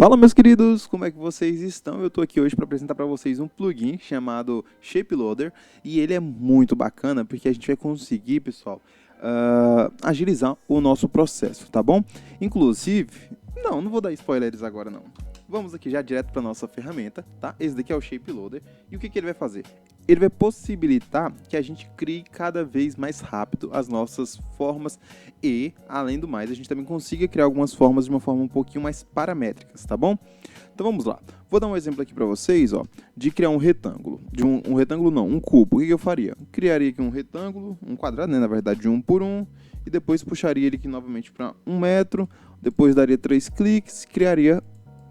Fala, meus queridos, como é que vocês estão? Eu estou aqui hoje para apresentar para vocês um plugin chamado Shape Loader e ele é muito bacana porque a gente vai conseguir, pessoal, agilizar o nosso processo, tá bom? Inclusive, não vou dar spoilers agora não. Vamos aqui já direto para nossa ferramenta, tá? Esse daqui é o Shape Loader e o que ele vai fazer? Ele vai possibilitar que a gente crie cada vez mais rápido as nossas formas e, além do mais, a gente também consiga criar algumas formas de uma forma um pouquinho mais paramétricas, tá bom? Então vamos lá. Vou dar um exemplo aqui para vocês, ó, de criar um retângulo. Um retângulo não, um cubo. O que eu faria? Criaria aqui um retângulo, um quadrado, né, na verdade, de 1 por 1, e depois puxaria ele aqui novamente para 1 metro, depois daria 3 cliques, criaria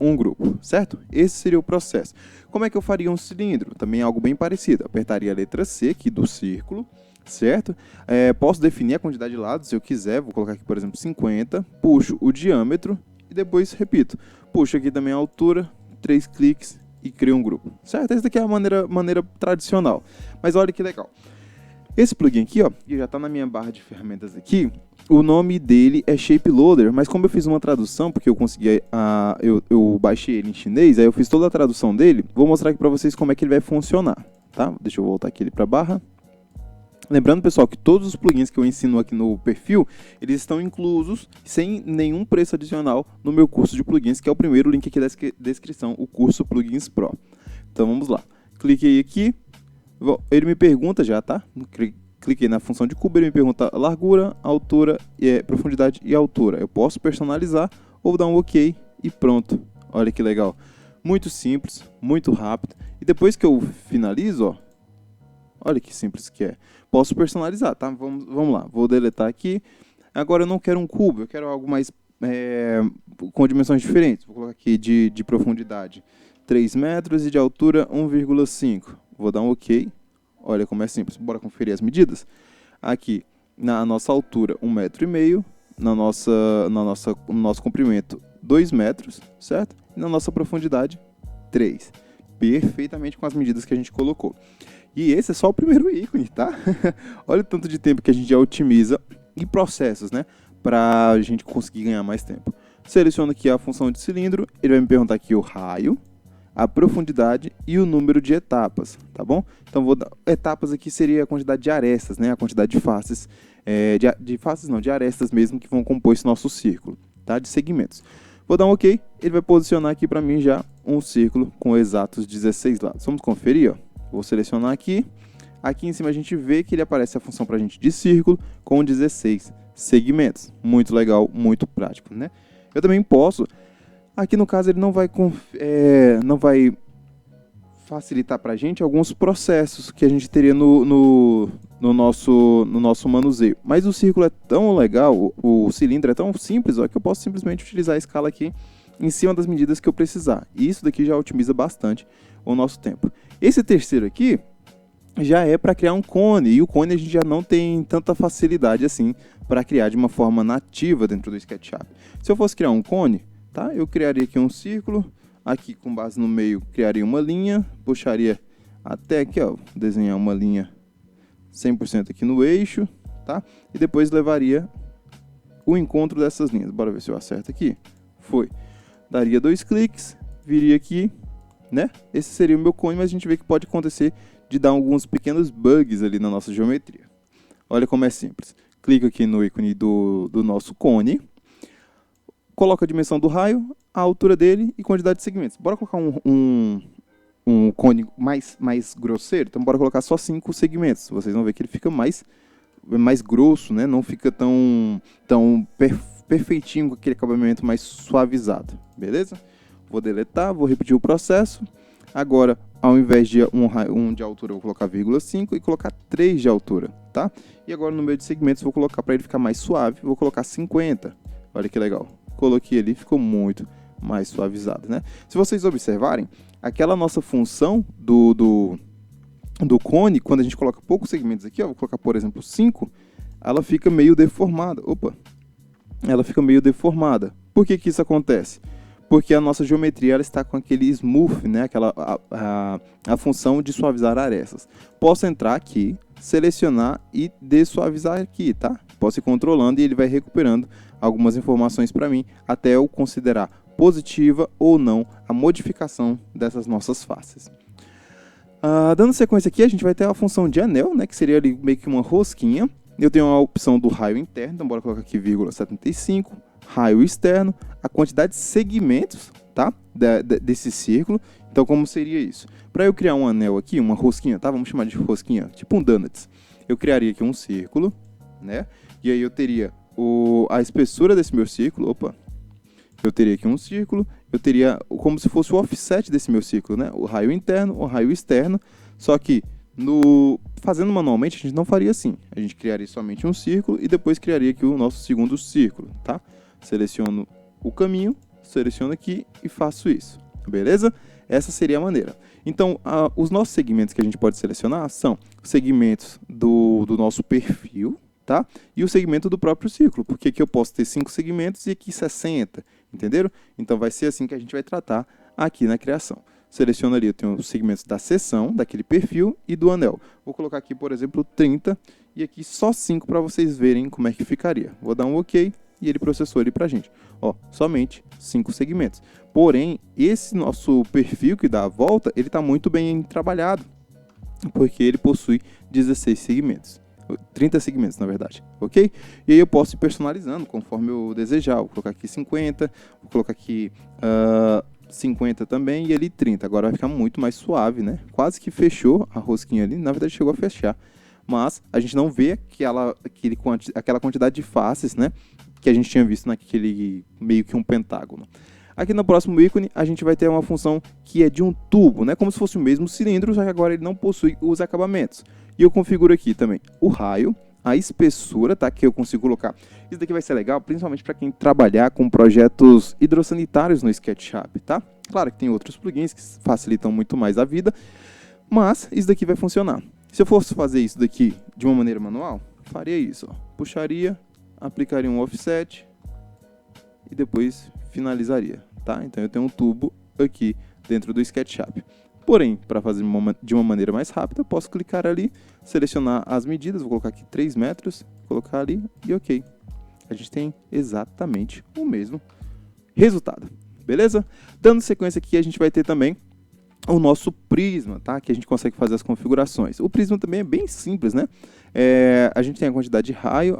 um grupo, certo? Esse seria o processo. Como é que eu faria um cilindro? Também algo bem parecido. Apertaria a letra C aqui do círculo, certo? Posso definir a quantidade de lados se eu quiser. Vou colocar aqui, por exemplo, 50. Puxo o diâmetro e depois repito. Puxo aqui também a altura, 3 cliques e crio um grupo, certo? Essa daqui é a maneira tradicional. Mas olha que legal. Esse plugin aqui, ó, que já está na minha barra de ferramentas aqui, o nome dele é Shape Loader, mas como eu fiz uma tradução, porque eu consegui, eu baixei ele em chinês, aí eu fiz toda a tradução dele, vou mostrar aqui para vocês como é que ele vai funcionar, tá? Deixa eu voltar aqui ele para a barra. Lembrando, pessoal, que todos os plugins que eu ensino aqui no perfil, eles estão inclusos, sem nenhum preço adicional, no meu curso de plugins, que é o primeiro link aqui da descrição, o curso Plugins Pro. Então vamos lá, cliquei aqui. Ele me pergunta já, tá? Cliquei na função de cubo, ele me pergunta largura, altura, profundidade e altura. Eu posso personalizar ou dar um OK e pronto. Olha que legal. Muito simples, muito rápido. E depois que eu finalizo, ó, olha que simples que é. Posso personalizar, tá? Vamos lá. Vou deletar aqui. Agora eu não quero um cubo, eu quero algo mais com dimensões diferentes. Vou colocar aqui de profundidade 3 metros e de altura 1,5. Vou dar um OK. Olha como é simples. Bora conferir as medidas? Aqui, na nossa altura, 1,5 m. No nosso comprimento, 2 metros, certo? E na nossa profundidade, 3. Perfeitamente com as medidas que a gente colocou. E esse é só o primeiro ícone, tá? Olha o tanto de tempo que a gente já otimiza e processos, né? Para a gente conseguir ganhar mais tempo. Seleciono aqui a função de cilindro. Ele vai me perguntar aqui o raio, a profundidade e o número de etapas, tá bom? Então, etapas aqui seria a quantidade de arestas, né? A quantidade de faces, de arestas mesmo que vão compor esse nosso círculo, tá? De segmentos. Vou dar um OK, ele vai posicionar aqui para mim já um círculo com exatos 16 lados. Vamos conferir, ó. Vou selecionar aqui. Aqui em cima a gente vê que ele aparece a função para a gente de círculo com 16 segmentos. Muito legal, muito prático, né? Eu também posso... Aqui no caso ele não vai facilitar para a gente alguns processos que a gente teria no nosso manuseio. Mas o círculo é tão legal, o cilindro é tão simples, ó, que eu posso simplesmente utilizar a escala aqui em cima das medidas que eu precisar. E isso daqui já otimiza bastante o nosso tempo. Esse terceiro aqui já é para criar um cone, e o cone a gente já não tem tanta facilidade assim para criar de uma forma nativa dentro do SketchUp. Se eu fosse criar um cone, tá? Eu criaria aqui um círculo, aqui com base no meio criaria uma linha, puxaria até aqui, ó, desenhar uma linha 100% aqui no eixo, tá? E depois levaria o encontro dessas linhas. Bora ver se eu acerto aqui. Foi. Daria 2 cliques, viria aqui, né? Esse seria o meu cone, mas a gente vê que pode acontecer de dar alguns pequenos bugs ali na nossa geometria. Olha como é simples. Clico aqui no ícone do nosso cone, coloco a dimensão do raio, a altura dele e quantidade de segmentos. Bora colocar um cone mais grosseiro? Então bora colocar só 5 segmentos. Vocês vão ver que ele fica mais grosso, né? Não fica tão perfeitinho, com aquele acabamento mais suavizado. Beleza? Vou deletar, vou repetir o processo. Agora, ao invés de um de altura, eu vou colocar 0,5 e colocar 3 de altura, tá? E agora no meio de segmentos, vou colocar, para ele ficar mais suave, vou colocar 50. Olha que legal. Coloquei ali, ficou muito mais suavizado, né? Se vocês observarem, aquela nossa função do cone, quando a gente coloca poucos segmentos aqui, ó, vou colocar, por exemplo, 5, ela fica meio deformada. Ela fica meio deformada. Por que isso acontece? Porque a nossa geometria ela está com aquele smooth, né? A função de suavizar arestas. Posso entrar aqui, selecionar e dessuavizar aqui, tá? Posso ir controlando e ele vai recuperando algumas informações para mim, até eu considerar positiva ou não a modificação dessas nossas faces. Dando sequência aqui, a gente vai ter a função de anel, né, que seria ali meio que uma rosquinha. Eu tenho a opção do raio interno, então bora colocar aqui 0,75, raio externo, a quantidade de segmentos, tá, desse círculo. Então como seria isso? Para eu criar um anel aqui, uma rosquinha, tá, vamos chamar de rosquinha, tipo um donuts. Eu criaria aqui um círculo, né, e aí eu teria a espessura desse meu círculo, eu teria aqui um círculo, eu teria como se fosse o offset desse meu círculo, né? O raio interno, o raio externo, só que fazendo manualmente a gente não faria assim. A gente criaria somente um círculo e depois criaria aqui o nosso segundo círculo, tá? Seleciono o caminho, seleciono aqui e faço isso, beleza? Essa seria a maneira. Então, os nossos segmentos que a gente pode selecionar são segmentos do nosso perfil, tá? E o segmento do próprio círculo, porque aqui eu posso ter 5 segmentos e aqui 60, entenderam? Então vai ser assim que a gente vai tratar aqui na criação. Seleciono ali, eu tenho os segmentos da seção, daquele perfil e do anel. Vou colocar aqui, por exemplo, 30 e aqui só 5 para vocês verem como é que ficaria. Vou dar um OK e ele processou ali pra gente. Ó, somente 5 segmentos. Porém, esse nosso perfil que dá a volta, ele está muito bem trabalhado, porque ele possui 16 segmentos. 30 segmentos, na verdade, ok? E aí eu posso ir personalizando conforme eu desejar. Vou colocar aqui 50, vou colocar aqui 50 também e ali 30. Agora vai ficar muito mais suave, né? Quase que fechou a rosquinha ali, na verdade chegou a fechar. Mas a gente não vê aquela quantidade de faces, né? Que a gente tinha visto naquele meio que um pentágono. Aqui no próximo ícone, a gente vai ter uma função que é de um tubo, né? Como se fosse o mesmo cilindro, só que agora ele não possui os acabamentos. E eu configuro aqui também o raio, a espessura, tá? Que eu consigo colocar. Isso daqui vai ser legal, principalmente para quem trabalhar com projetos hidrossanitários no SketchUp, tá? Claro que tem outros plugins que facilitam muito mais a vida, mas isso daqui vai funcionar. Se eu fosse fazer isso daqui de uma maneira manual, faria isso, ó. Puxaria, aplicaria um offset e depois finalizaria, tá? Então eu tenho um tubo aqui dentro do SketchUp. Porém, para fazer de uma maneira mais rápida, posso clicar ali, selecionar as medidas, vou colocar aqui 3 metros, colocar ali e OK. A gente tem exatamente o mesmo resultado, beleza? Dando sequência aqui, a gente vai ter também o nosso prisma, tá? Que a gente consegue fazer as configurações. O prisma também é bem simples, né? A gente tem a quantidade de raio,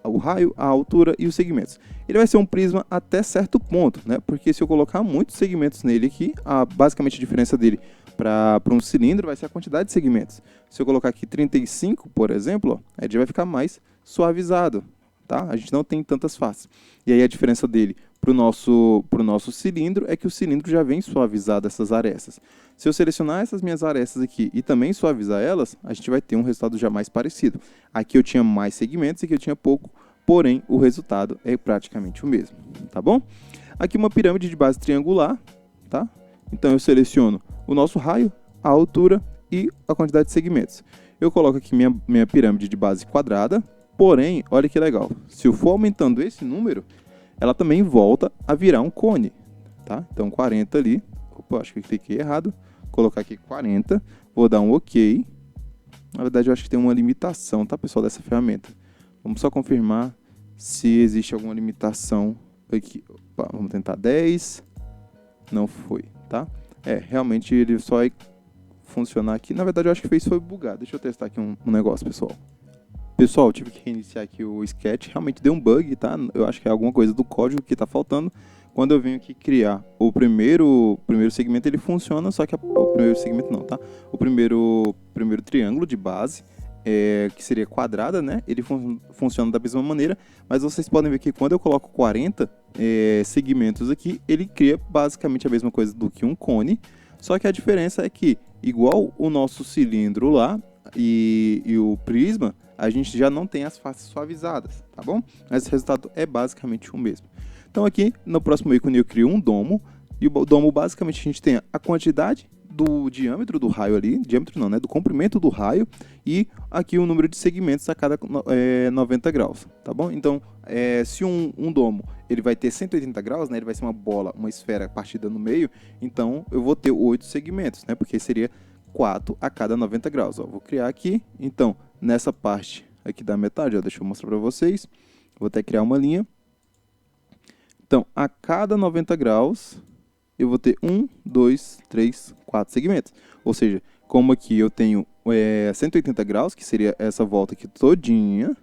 o raio, a altura e os segmentos. Ele vai ser um prisma até certo ponto, né? Porque se eu colocar muitos segmentos nele aqui, basicamente a diferença dele para um cilindro vai ser a quantidade de segmentos. Se eu colocar aqui 35, por exemplo, ó, ele vai ficar mais suavizado, tá? A gente não tem tantas faces. E aí a diferença dele para o nosso cilindro é que o cilindro já vem suavizado essas arestas. Se eu selecionar essas minhas arestas aqui e também suavizar elas, a gente vai ter um resultado já mais parecido. Aqui eu tinha mais segmentos e aqui eu tinha pouco, porém o resultado é praticamente o mesmo, tá bom? Aqui uma pirâmide de base triangular, tá? Então eu seleciono o nosso raio, a altura e a quantidade de segmentos. Eu coloco aqui minha pirâmide de base quadrada, porém, olha que legal, se eu for aumentando esse número, ela também volta a virar um cone, tá? Então 40 ali, acho que eu cliquei errado, vou colocar aqui 40, vou dar um OK. Na verdade eu acho que tem uma limitação, tá, pessoal, dessa ferramenta. Vamos só confirmar se existe alguma limitação aqui. Opa, vamos tentar 10, não foi, tá? Realmente ele só vai funcionar aqui. Na verdade eu acho que foi bugado. Deixa eu testar aqui um negócio, pessoal. Pessoal, tive que reiniciar aqui o Sketch, realmente deu um bug, tá? Eu acho que é alguma coisa do código que está faltando. Quando eu venho aqui criar o primeiro segmento, ele funciona, só que o primeiro segmento não, tá? O primeiro triângulo de base, que seria quadrada, né? Ele funciona da mesma maneira, mas vocês podem ver que quando eu coloco 40 segmentos aqui, ele cria basicamente a mesma coisa do que um cone, só que a diferença é que, igual o nosso cilindro lá e o prisma, a gente já não tem as faces suavizadas, tá bom? Mas o resultado é basicamente o mesmo. Então aqui, no próximo ícone, eu crio um domo, e o domo, basicamente, a gente tem a quantidade do diâmetro do raio ali, diâmetro não, né? Do comprimento do raio, e aqui o número de segmentos a cada 90 graus, tá bom? Então, se um domo, ele vai ter 180 graus, né? Ele vai ser uma bola, uma esfera partida no meio, então eu vou ter 8 segmentos, né? Porque seria 4 a cada 90 graus, ó. Vou criar aqui, então, nessa parte aqui da metade, ó, deixa eu mostrar para vocês. Vou até criar uma linha. Então, a cada 90 graus, eu vou ter 1, 2, 3, 4 segmentos. Ou seja, como aqui eu tenho 180 graus, que seria essa volta aqui todinha,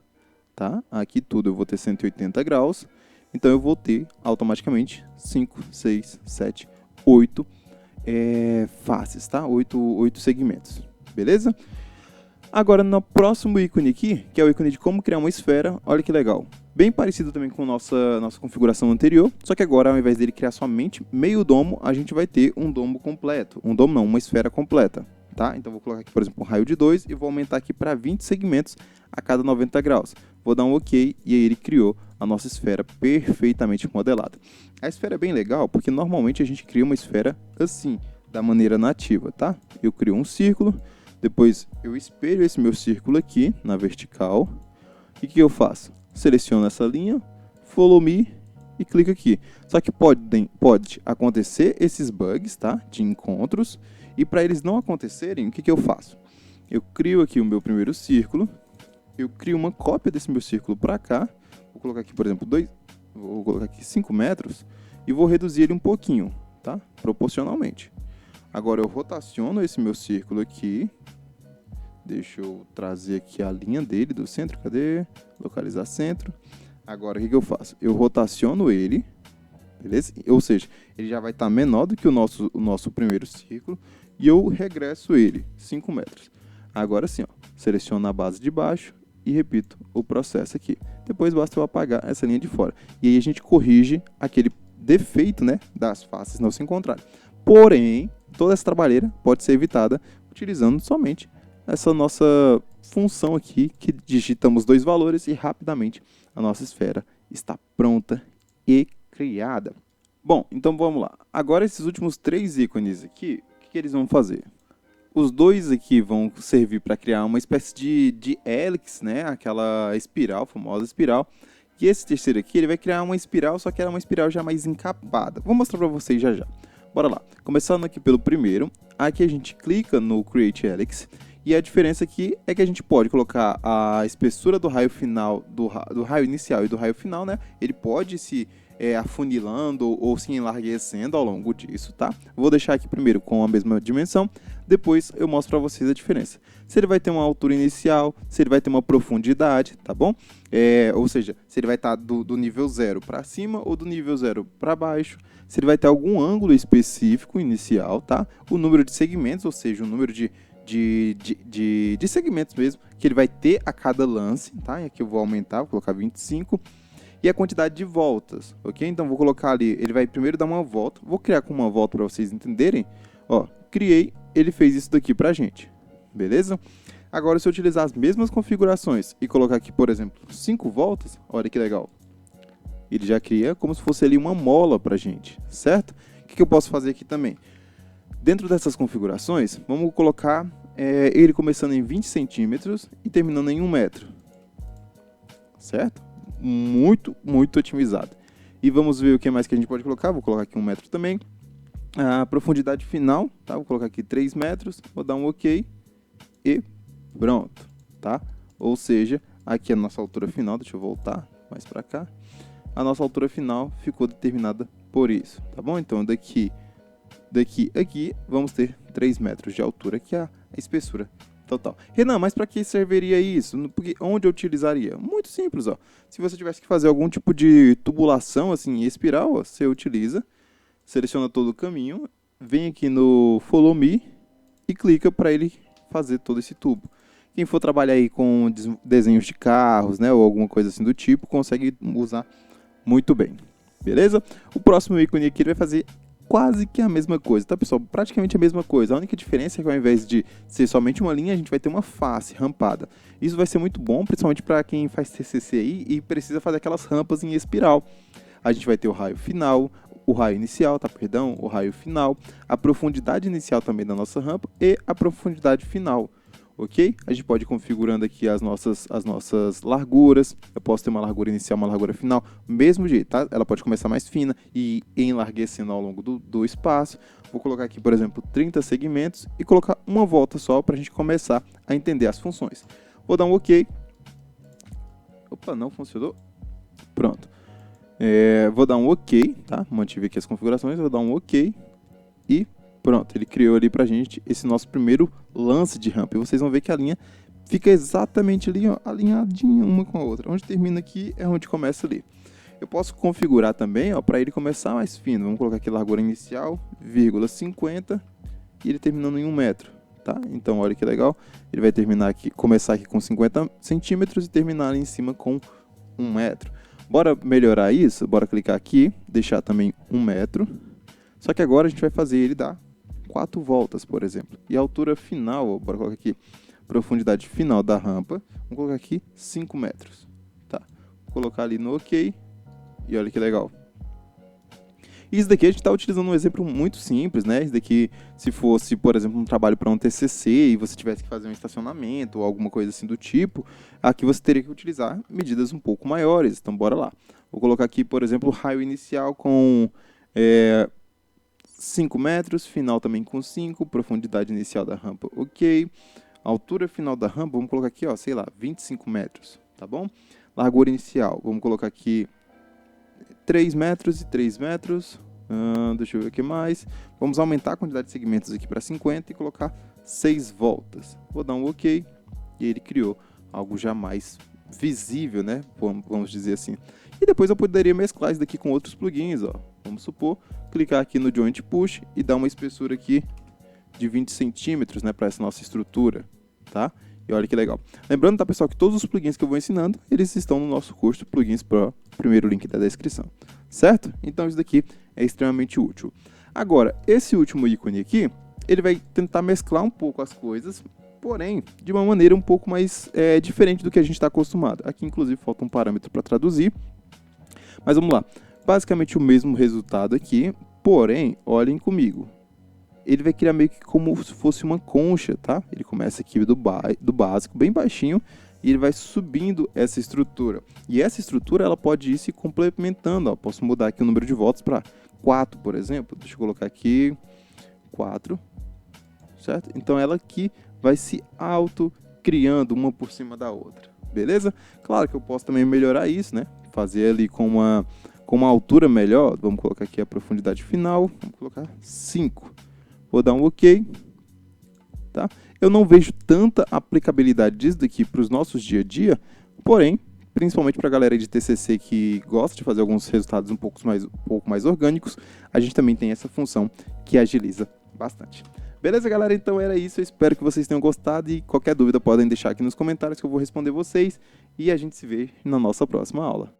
tá? Aqui tudo eu vou ter 180 graus. Então, eu vou ter automaticamente 5, 6, 7, 8 faces, tá? 8 segmentos, beleza? Agora, no próximo ícone aqui, que é o ícone de como criar uma esfera, olha que legal. Bem parecido também com nossa configuração anterior, só que agora, ao invés dele criar somente meio domo, a gente vai ter um domo completo. Um domo não, uma esfera completa, tá? Então, vou colocar aqui, por exemplo, um raio de 2 e vou aumentar aqui para 20 segmentos a cada 90 graus. Vou dar um OK e aí ele criou a nossa esfera perfeitamente modelada. A esfera é bem legal porque normalmente a gente cria uma esfera assim, da maneira nativa, tá? Eu crio um círculo. Depois eu espelho esse meu círculo aqui na vertical. E o que eu faço? Seleciono essa linha, Follow Me e clico aqui. Só que pode acontecer esses bugs, tá? De encontros. E para eles não acontecerem, o que eu faço? Eu crio aqui o meu primeiro círculo. Eu crio uma cópia desse meu círculo para cá. Vou colocar aqui, por exemplo, vou colocar aqui 5 metros. E vou reduzir ele um pouquinho, tá? Proporcionalmente. Agora eu rotaciono esse meu círculo aqui. Deixa eu trazer aqui a linha dele do centro. Cadê? Localizar centro. Agora o que eu faço? Eu rotaciono ele. Beleza? Ou seja, ele já vai estar menor do que o nosso primeiro círculo. E eu regresso ele 5 metros. Agora sim, ó, seleciono a base de baixo e repito o processo aqui. Depois basta eu apagar essa linha de fora. E aí a gente corrige aquele defeito, né, das faces não se encontrarem. Porém, toda essa trabalheira pode ser evitada utilizando somente essa nossa função aqui, que digitamos 2 valores e rapidamente a nossa esfera está pronta e criada. Bom, então vamos lá. Agora esses últimos 3 ícones aqui, o que eles vão fazer? Os 2 aqui vão servir para criar uma espécie de hélice, né? Aquela espiral, famosa espiral. E esse terceiro aqui, ele vai criar uma espiral, só que era uma espiral já mais encapada. Vou mostrar para vocês já já. Bora lá. Começando aqui pelo primeiro. Aqui a gente clica no Create Helix. E a diferença aqui é que a gente pode colocar a espessura do raio final, do raio inicial e do raio final, né? Ele pode se afunilando ou se enlarguecendo ao longo disso, tá? Vou deixar aqui primeiro com a mesma dimensão, depois eu mostro para vocês a diferença. Se ele vai ter uma altura inicial, se ele vai ter uma profundidade, tá bom? Ou seja, se ele vai estar do nível 0 para cima ou do nível 0 para baixo, se ele vai ter algum ângulo específico inicial, tá? O número de segmentos, ou seja, o número de segmentos mesmo, que ele vai ter a cada lance, tá? E aqui eu vou aumentar, vou colocar 25. E a quantidade de voltas, ok? Então, vou colocar ali, ele vai primeiro dar uma volta. Vou criar com uma volta para vocês entenderem. Ó, criei, ele fez isso daqui pra gente, beleza? Agora, se eu utilizar as mesmas configurações e colocar aqui, por exemplo, 5 voltas, olha que legal. Ele já cria como se fosse ali uma mola pra gente, certo? O que eu posso fazer aqui também? Dentro dessas configurações, vamos colocar ele começando em 20 centímetros e terminando em 1 metro, certo? Muito, muito otimizado. E vamos ver o que mais que a gente pode colocar. Vou colocar aqui 1 metro também. A profundidade final, tá? Vou colocar aqui 3 metros. Vou dar um OK. E pronto, tá? Ou seja, aqui a nossa altura final. Deixa eu voltar mais para cá. A nossa altura final ficou determinada por isso, tá bom? Então, daqui aqui, vamos ter 3 metros de altura, que é a espessura total. Renan, mas para que serviria isso? Porque onde eu utilizaria? Muito simples, ó. Se você tivesse que fazer algum tipo de tubulação, assim, em espiral, ó, você utiliza, seleciona todo o caminho, vem aqui no Follow Me e clica para ele fazer todo esse tubo. Quem for trabalhar aí com desenhos de carros, né, ou alguma coisa assim do tipo, consegue usar muito bem. Beleza? O próximo ícone aqui ele vai fazer quase que a mesma coisa, tá, pessoal? Praticamente a mesma coisa. A única diferença é que ao invés de ser somente uma linha, a gente vai ter uma face rampada. Isso vai ser muito bom, principalmente para quem faz TCC aí e precisa fazer aquelas rampas em espiral. A gente vai ter o raio final, o raio inicial, tá? Perdão, o raio final, a profundidade inicial também da nossa rampa e a profundidade final. Ok? A gente pode ir configurando aqui as nossas larguras. Eu posso ter uma largura inicial, uma largura final, mesmo jeito, tá? Ela pode começar mais fina e ir enlarguecendo ao longo do espaço. Vou colocar aqui, por exemplo, 30 segmentos e colocar uma volta só para a gente começar a entender as funções. Vou dar um OK. Opa, não funcionou. Pronto. Vou dar um OK, tá? Mantive aqui as configurações, vou dar um OK e pronto, ele criou ali pra gente esse nosso primeiro lance de rampa. E vocês vão ver que a linha fica exatamente ali, ó, alinhadinha uma com a outra. Onde termina aqui é onde começa ali. Eu posso configurar também, ó, para ele começar mais fino. Vamos colocar aqui largura inicial, vírgula 50 e ele terminando em 1 metro, tá? Então, olha que legal. Ele vai terminar aqui, começar aqui com 50 centímetros e terminar ali em cima com 1 metro. Bora melhorar isso? Bora clicar aqui, deixar também 1 metro. Só que agora a gente vai fazer ele dar 4 voltas, por exemplo. E a altura final, ó, bora colocar aqui, profundidade final da rampa, vamos colocar aqui 5 metros. Tá? Vou colocar ali no OK e olha que legal. Isso daqui a gente está utilizando um exemplo muito simples, né? Isso daqui, se fosse, por exemplo, um trabalho para um TCC e você tivesse que fazer um estacionamento ou alguma coisa assim do tipo, aqui você teria que utilizar medidas um pouco maiores. Então, bora lá. Vou colocar aqui, por exemplo, o raio inicial com 5 metros, final também com 5, profundidade inicial da rampa, OK. Altura final da rampa, vamos colocar aqui, ó, sei lá, 25 metros, tá bom? Largura inicial, vamos colocar aqui 3 metros e 3 metros. Deixa eu ver o que mais. Vamos aumentar a quantidade de segmentos aqui para 50 e colocar 6 voltas. Vou dar um OK e ele criou algo já mais visível, né? Vamos dizer assim. E depois eu poderia mesclar isso daqui com outros plugins, ó. Vamos supor, clicar aqui no Joint Push e dar uma espessura aqui de 20 centímetros, né, para essa nossa estrutura, tá? E olha que legal. Lembrando, tá, pessoal, que todos os plugins que eu vou ensinando, eles estão no nosso curso Plugins Pro, primeiro link da descrição, certo? Então isso daqui é extremamente útil. Agora, esse último ícone aqui, ele vai tentar mesclar um pouco as coisas, porém, de uma maneira um pouco mais diferente do que a gente está acostumado. Aqui, inclusive, falta um parâmetro para traduzir, mas vamos lá. Basicamente o mesmo resultado aqui, porém, olhem comigo. Ele vai criar meio que como se fosse uma concha, tá? Ele começa aqui do básico, bem baixinho, e ele vai subindo essa estrutura. E essa estrutura, ela pode ir se complementando, ó. Posso mudar aqui o número de voltas para 4, por exemplo. Deixa eu colocar aqui 4, certo? Então, ela aqui vai se auto-criando uma por cima da outra, beleza? Claro que eu posso também melhorar isso, né? Fazer ali com uma altura melhor. Vamos colocar aqui a profundidade final, vamos colocar 5. Vou dar um OK, tá? Eu não vejo tanta aplicabilidade disso daqui para os nossos dia a dia, porém, principalmente para a galera de TCC que gosta de fazer alguns resultados um pouco mais orgânicos, a gente também tem essa função que agiliza bastante. Beleza, galera? Então era isso. Eu espero que vocês tenham gostado e qualquer dúvida podem deixar aqui nos comentários que eu vou responder vocês e a gente se vê na nossa próxima aula.